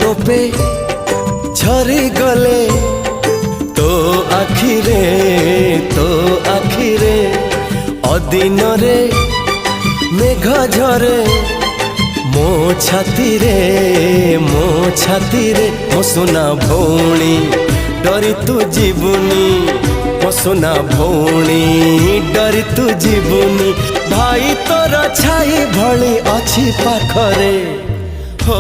टोपे झरी गले तो आखिरे अदिन रे मेघ झरे मो छाती रे मो सुना भौणी डरी तू जीवनी मो सुना भौणी डरी तू जीवनी भाई तोर छाई भली अच्छी पाखरे हो।